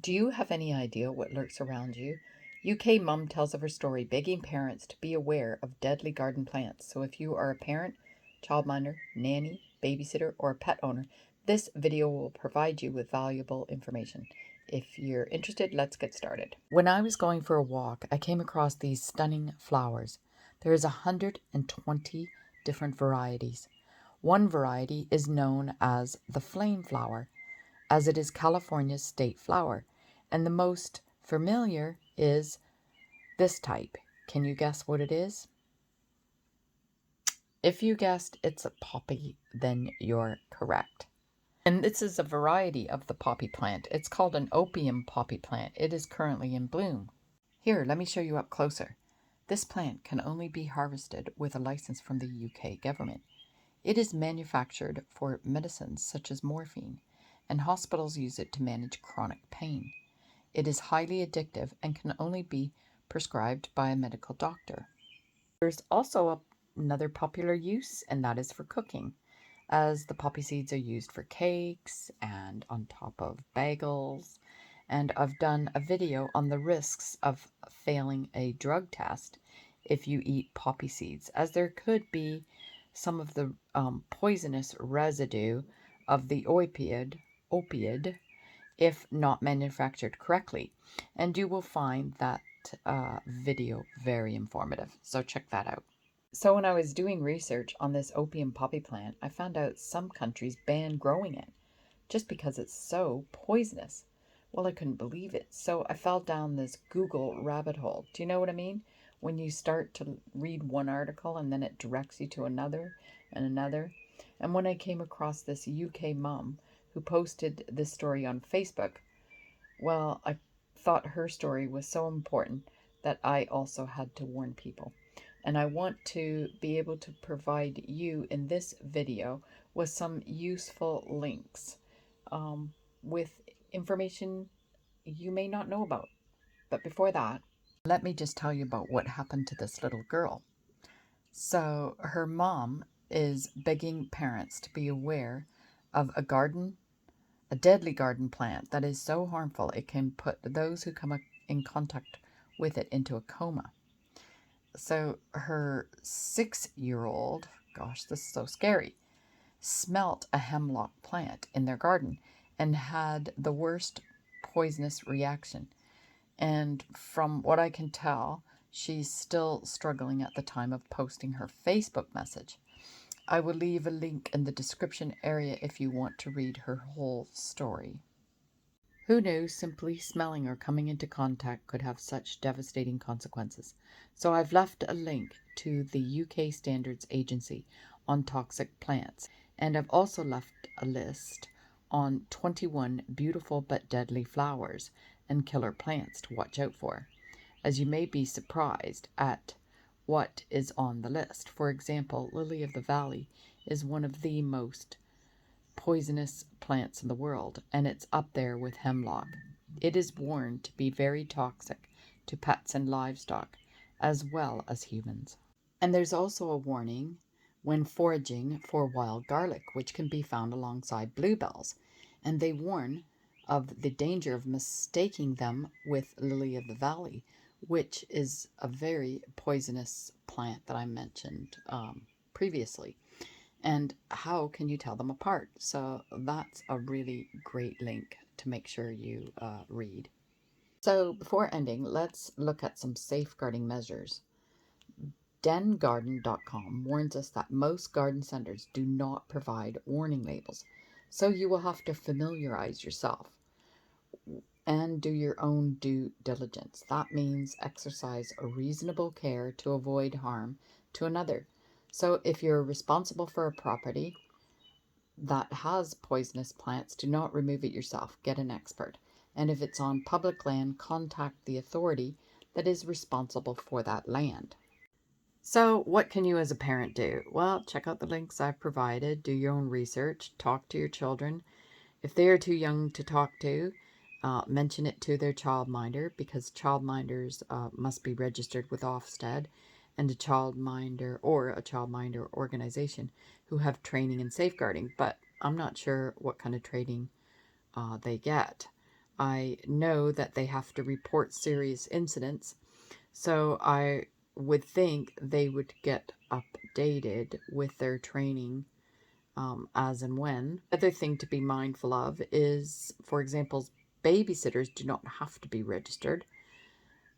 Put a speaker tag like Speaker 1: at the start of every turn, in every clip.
Speaker 1: Do you have any idea what lurks around you? UK mum tells of her story begging parents to be aware of deadly garden plants. So if you are a parent, childminder, nanny, babysitter, or a pet owner, this video will provide you with valuable information. If you're interested, let's get started. When I was going for a walk, I came across these stunning flowers. There is 120 different varieties. One variety is known as the flame flower, as it is California's state flower, and the most familiar is this type. Can you guess what it is? If you guessed it's a poppy, then you're correct. And this is a variety of the poppy plant. It's called an opium poppy plant. It is currently in bloom. Here, let me show you up closer. This plant can only be harvested with a license from the UK government. It is manufactured for medicines such as morphine, and hospitals use it to manage chronic pain. It is highly addictive and can only be prescribed by a medical doctor. There's also another popular use, and that is for cooking, as the poppy seeds are used for cakes and on top of bagels. And I've done a video on the risks of failing a drug test if you eat poppy seeds, as there could be some of the poisonous residue of the opioid if not manufactured correctly. And you will find that video very informative. So check that out. So when I was doing research on this opium poppy plant, I found out some countries ban growing it just because it's so poisonous. Well, I couldn't believe it. So I fell down this Google rabbit hole. Do you know what I mean? When you start to read one article and then it directs you to another and another. And when I came across this UK mum who posted this story on Facebook, well, I thought her story was so important that I also had to warn people. And I want to be able to provide you in this video with some useful links with information you may not know about. But before that, let me just tell you about what happened to this little girl. So her mom is begging parents to be aware of a deadly garden plant that is so harmful it can put those who come in contact with it into a coma. So her 6-year-old, gosh, this is so scary, smelt a hemlock plant in their garden and had the worst poisonous reaction. And from what I can tell, she's still struggling at the time of posting her Facebook message. I will leave a link in the description area if you want to read her whole story. Who knew simply smelling or coming into contact could have such devastating consequences? So I've left a link to the UK Standards Agency on toxic plants, and I've also left a list on 21 beautiful but deadly flowers and killer plants to watch out for, as you may be surprised at what is on the list. For example, lily of the valley is one of the most poisonous plants in the world, and it's up there with hemlock. It is warned to be very toxic to pets and livestock, as well as humans. And there's also a warning when foraging for wild garlic, which can be found alongside bluebells, and they warn of the danger of mistaking them with lily of the valley, which is a very poisonous plant that I mentioned previously. And how can you tell them apart? So that's a really great link to make sure you read. So before ending, let's look at some safeguarding measures. dengarden.com warns us that most garden centers do not provide warning labels, so you will have to familiarize yourself and do your own due diligence. That means exercise a reasonable care to avoid harm to another. So if you're responsible for a property that has poisonous plants, do not remove it yourself. Get an expert. And if it's on public land, contact the authority that is responsible for that land. So what can you as a parent do? Well, check out the links I've provided, do your own research, talk to your children. If they are too young to talk to, mention it to their childminder, because childminders must be registered with Ofsted and a childminder or a childminder organization who have training in safeguarding. But I'm not sure what kind of training they get. I know that they have to report serious incidents, so I would think they would get updated with their training as and when. Other thing to be mindful of is, for example, babysitters do not have to be registered.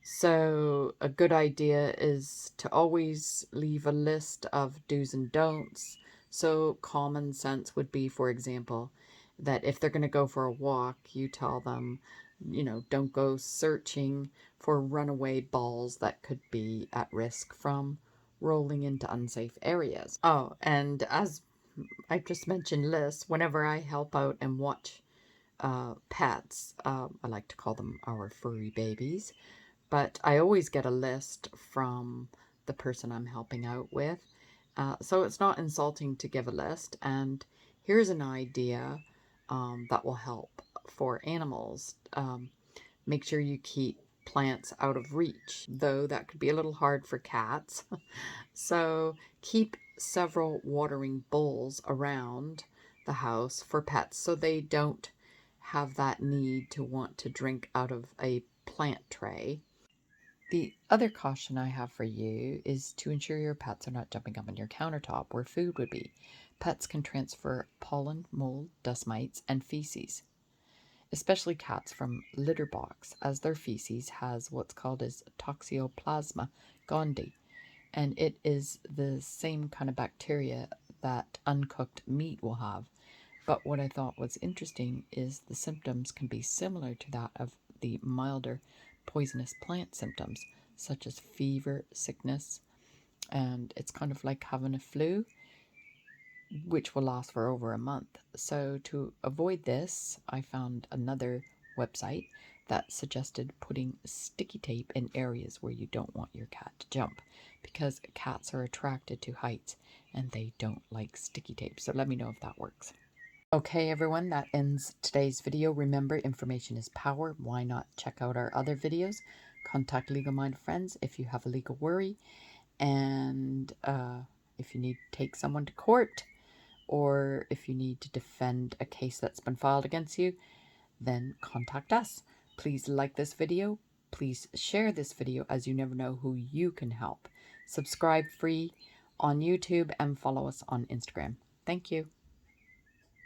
Speaker 1: So a good idea is to always leave a list of do's and don'ts. So common sense would be, for example, that if they're going to go for a walk, you tell them, don't go searching for runaway balls that could be at risk from rolling into unsafe areas. Oh, and as I just mentioned lists, whenever I help out and watch pets, I like to call them our furry babies, but I always get a list from the person I'm helping out with. So it's not insulting to give a list. And here's an idea that will help for animals. Make sure you keep plants out of reach, though that could be a little hard for cats. So keep several watering bowls around the house for pets so they don't have that need to want to drink out of a plant tray. The other caution I have for you is to ensure your pets are not jumping up on your countertop where food would be. Pets can transfer pollen, mold, dust mites, and feces, especially cats from litter box, as their feces has what's called as Toxoplasma gondii, and it is the same kind of bacteria that uncooked meat will have. But what I thought was interesting is the symptoms can be similar to that of the milder poisonous plant symptoms, such as fever, sickness, and it's kind of like having a flu, which will last for over a month. So to avoid this, I found another website that suggested putting sticky tape in areas where you don't want your cat to jump, because cats are attracted to heights and they don't like sticky tape. So let me know if that works. Okay, everyone, that ends today's video. Remember, information is power. Why not check out our other videos? Contact Legal Mind Friends if you have a legal worry, and if you need to take someone to court, or if you need to defend a case that's been filed against you, then contact us. Please like this video. Please share this video, as you never know who you can help. Subscribe free on YouTube and follow us on Instagram. Thank you.